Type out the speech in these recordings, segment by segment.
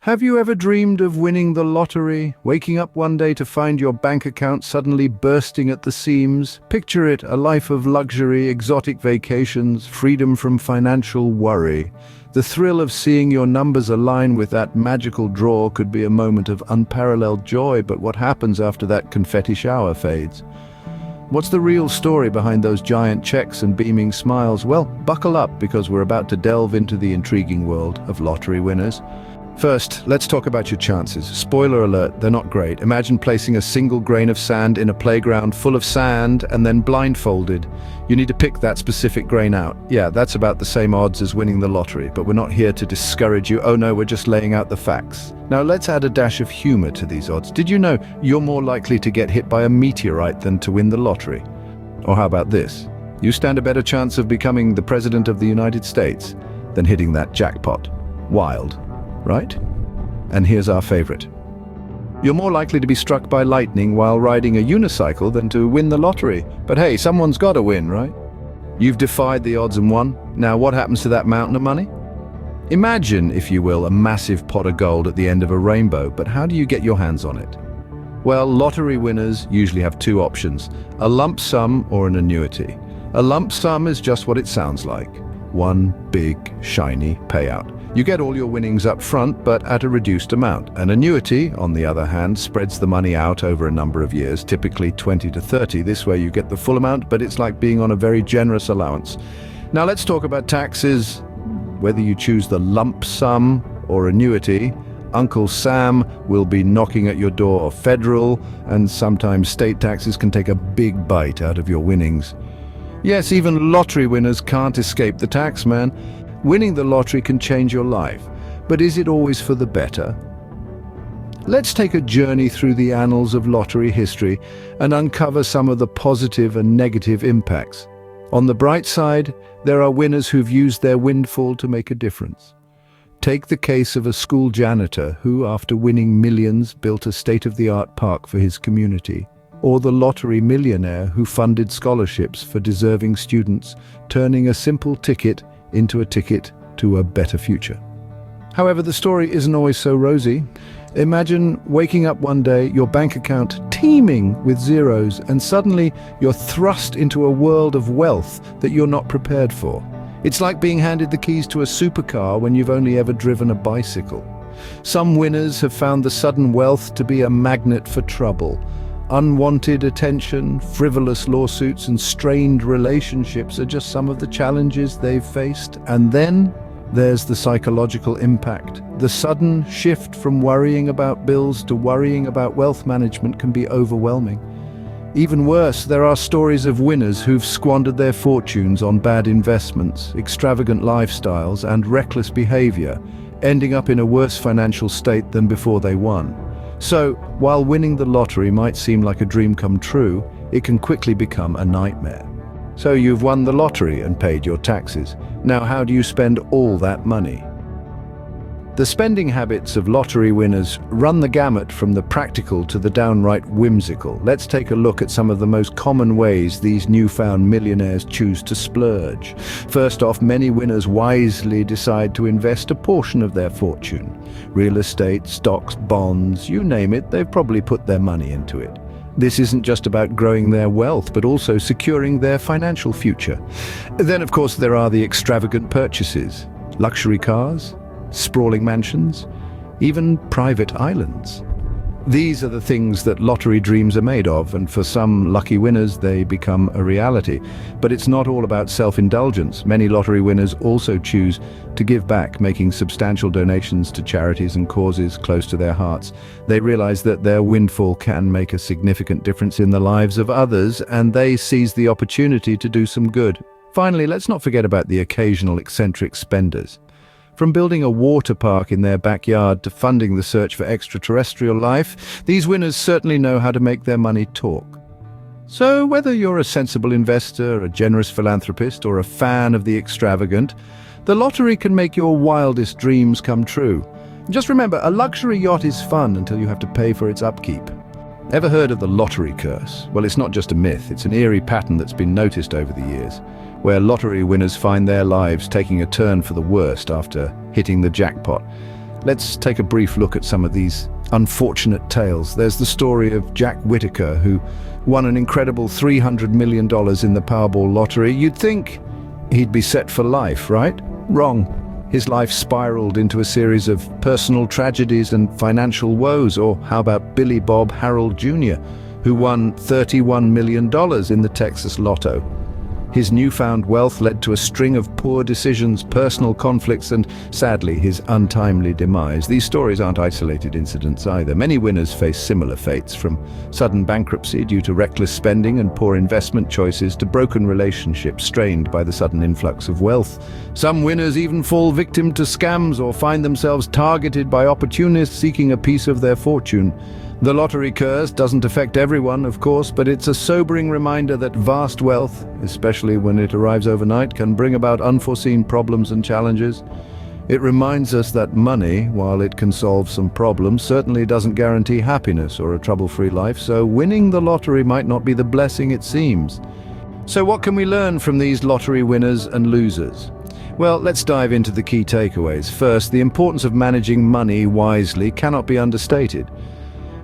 Have you ever dreamed of winning the lottery, waking up one day to find your bank account suddenly bursting at the seams? Picture it, a life of luxury, exotic vacations, freedom from financial worry. The thrill of seeing your numbers align with that magical draw could be a moment of unparalleled joy, but what happens after that confetti shower fades? What's the real story behind those giant checks and beaming smiles? Well, buckle up because we're about to delve into the intriguing world of lottery winners. First, let's talk about your chances. Spoiler alert, they're not great. Imagine placing a single grain of sand in a playground full of sand and then blindfolded. You need to pick that specific grain out. Yeah, that's about the same odds as winning the lottery, but we're not here to discourage you. Oh no, we're just laying out the facts. Now let's add a dash of humor to these odds. Did you know you're more likely to get hit by a meteorite than to win the lottery? Or how about this? You stand a better chance of becoming the President of the United States than hitting that jackpot. Wild, right? And here's our favorite. You're more likely to be struck by lightning while riding a unicycle than to win the lottery. But hey, someone's got to win, right? You've defied the odds and won. Now what happens to that mountain of money? Imagine, if you will, a massive pot of gold at the end of a rainbow, but how do you get your hands on it? Well, lottery winners usually have two options, a lump sum or an annuity. A lump sum is just what it sounds like. One big, shiny payout. You get all your winnings up front, but at a reduced amount. An annuity, on the other hand, spreads the money out over a number of years, typically 20 to 30. This way you get the full amount, but it's like being on a very generous allowance. Now let's talk about taxes. Whether you choose the lump sum or annuity, Uncle Sam will be knocking at your door. Federal and sometimes state taxes can take a big bite out of your winnings. Yes, even lottery winners can't escape the tax man. Winning the lottery can change your life, but is it always for the better? Let's take a journey through the annals of lottery history and uncover some of the positive and negative impacts. On the bright side, there are winners who've used their windfall to make a difference. Take the case of a school janitor who, after winning millions, built a state-of-the-art park for his community. Or the lottery millionaire who funded scholarships for deserving students, turning a simple ticket into a ticket to a better future. However, the story isn't always so rosy. Imagine waking up one day, your bank account teeming with zeros, and suddenly you're thrust into a world of wealth that you're not prepared for. It's like being handed the keys to a supercar when you've only ever driven a bicycle. Some winners have found the sudden wealth to be a magnet for trouble. Unwanted attention, frivolous lawsuits, and strained relationships are just some of the challenges they've faced. And then there's the psychological impact. The sudden shift from worrying about bills to worrying about wealth management can be overwhelming. Even worse, there are stories of winners who've squandered their fortunes on bad investments, extravagant lifestyles, and reckless behavior, ending up in a worse financial state than before they won. So, while winning the lottery might seem like a dream come true, it can quickly become a nightmare. So you've won the lottery and paid your taxes. Now how do you spend all that money? The spending habits of lottery winners run the gamut from the practical to the downright whimsical. Let's take a look at some of the most common ways these newfound millionaires choose to splurge. First off, many winners wisely decide to invest a portion of their fortune. Real estate, stocks, bonds, you name it, they've probably put their money into it. This isn't just about growing their wealth, but also securing their financial future. Then, of course, there are the extravagant purchases. Luxury cars, sprawling mansions, even private islands. These are the things that lottery dreams are made of, and for some lucky winners they become a reality. But it's not all about self-indulgence. Many lottery winners also choose to give back, making substantial donations to charities and causes close to their hearts. They realize that their windfall can make a significant difference in the lives of others, and they seize the opportunity to do some good. Finally, let's not forget about the occasional eccentric spenders. From building a water park in their backyard to funding the search for extraterrestrial life, these winners certainly know how to make their money talk. So whether you're a sensible investor, a generous philanthropist, or a fan of the extravagant, the lottery can make your wildest dreams come true. Just remember, a luxury yacht is fun until you have to pay for its upkeep. Ever heard of the lottery curse? Well, it's not just a myth, it's an eerie pattern that's been noticed over the years, where lottery winners find their lives taking a turn for the worst after hitting the jackpot. Let's take a brief look at some of these unfortunate tales. There's the story of Jack Whittaker, who won an incredible $300 million in the Powerball lottery. You'd think he'd be set for life, right? Wrong. His life spiraled into a series of personal tragedies and financial woes. Or how about Billy Bob Harold Jr., who won $31 million in the Texas Lotto? His newfound wealth led to a string of poor decisions, personal conflicts, and sadly, his untimely demise. These stories aren't isolated incidents either. Many winners face similar fates, from sudden bankruptcy due to reckless spending and poor investment choices to broken relationships strained by the sudden influx of wealth. Some winners even fall victim to scams or find themselves targeted by opportunists seeking a piece of their fortune. The lottery curse doesn't affect everyone, of course, but it's a sobering reminder that vast wealth, especially when it arrives overnight, can bring about unforeseen problems and challenges. It reminds us that money, while it can solve some problems, certainly doesn't guarantee happiness or a trouble-free life, so winning the lottery might not be the blessing it seems. So what can we learn from these lottery winners and losers? Well, let's dive into the key takeaways. First, the importance of managing money wisely cannot be understated.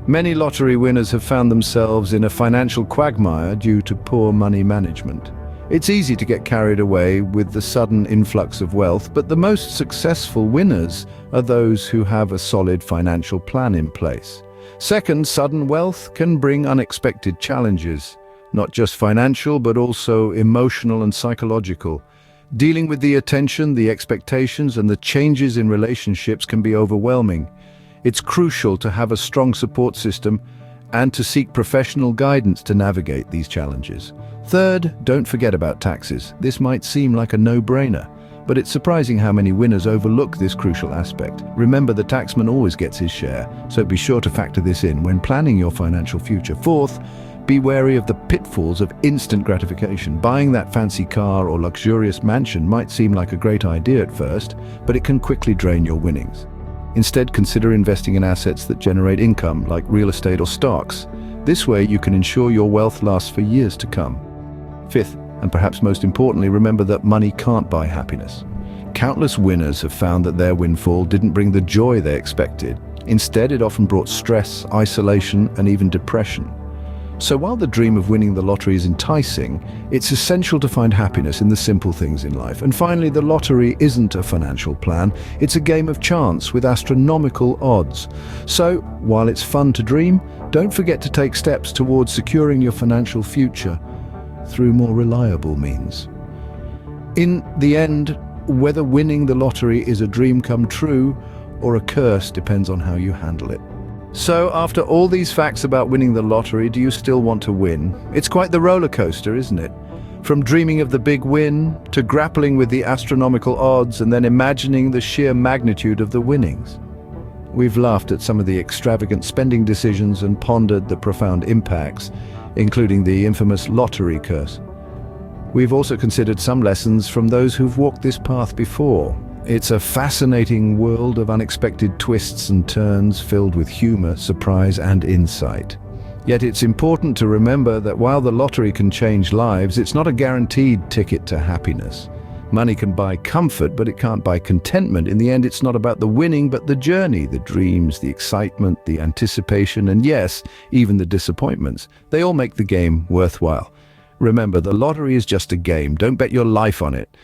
Many lottery winners have found themselves in a financial quagmire due to poor money management. It's easy to get carried away with the sudden influx of wealth, but the most successful winners are those who have a solid financial plan in place. Second, sudden wealth can bring unexpected challenges, not just financial, but also emotional and psychological. Dealing with the attention, the expectations, and the changes in relationships can be overwhelming. It's crucial to have a strong support system and to seek professional guidance to navigate these challenges. Third, don't forget about taxes. This might seem like a no-brainer, but it's surprising how many winners overlook this crucial aspect. Remember, the taxman always gets his share, so be sure to factor this in when planning your financial future. Fourth, be wary of the pitfalls of instant gratification. Buying that fancy car or luxurious mansion might seem like a great idea at first, but it can quickly drain your winnings. Instead, consider investing in assets that generate income, like real estate or stocks. This way, you can ensure your wealth lasts for years to come. Fifth, and perhaps most importantly, remember that money can't buy happiness. Countless winners have found that their windfall didn't bring the joy they expected. Instead, it often brought stress, isolation, and even depression. So while the dream of winning the lottery is enticing, it's essential to find happiness in the simple things in life. And finally, the lottery isn't a financial plan, it's a game of chance with astronomical odds. So, while it's fun to dream, don't forget to take steps towards securing your financial future through more reliable means. In the end, whether winning the lottery is a dream come true or a curse depends on how you handle it. So, after all these facts about winning the lottery, do you still want to win? It's quite the roller coaster, isn't it? From dreaming of the big win, to grappling with the astronomical odds, and then imagining the sheer magnitude of the winnings. We've laughed at some of the extravagant spending decisions and pondered the profound impacts, including the infamous lottery curse. We've also considered some lessons from those who've walked this path before. It's a fascinating world of unexpected twists and turns filled with humor, surprise, and insight. Yet it's important to remember that while the lottery can change lives, it's not a guaranteed ticket to happiness. Money can buy comfort, but it can't buy contentment. In the end, it's not about the winning, but the journey, the dreams, the excitement, the anticipation, and yes, even the disappointments. They all make the game worthwhile. Remember, the lottery is just a game. Don't bet your life on it.